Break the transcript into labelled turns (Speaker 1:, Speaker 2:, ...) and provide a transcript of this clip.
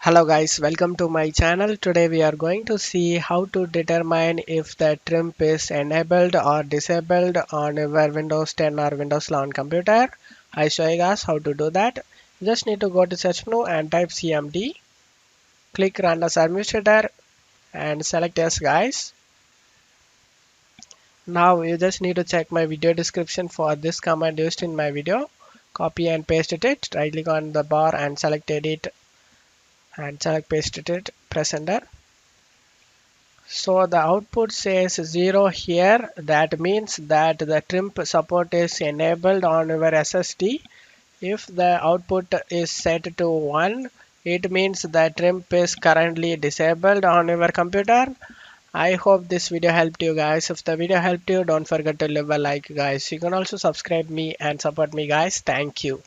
Speaker 1: Hello guys, welcome to my channel. Today we are going to see how to determine if the trim is enabled or disabled on your Windows 10 or Windows 11 computer. I show you guys how to do that. You just need to go to search menu and type cmd, click run as administrator and select yes guys. Now you just need to check my video description for this command used in my video. Copy and paste it, right click on the bar and select edit and select paste it, press enter. So the output says 0 here. That means that the trim support is enabled on your SSD. If the output is set to 1, it means the trim is currently disabled on your computer. I hope this video helped you guys. If the video helped you, don't forget to leave a like guys. You can also subscribe me and support me guys. Thank you.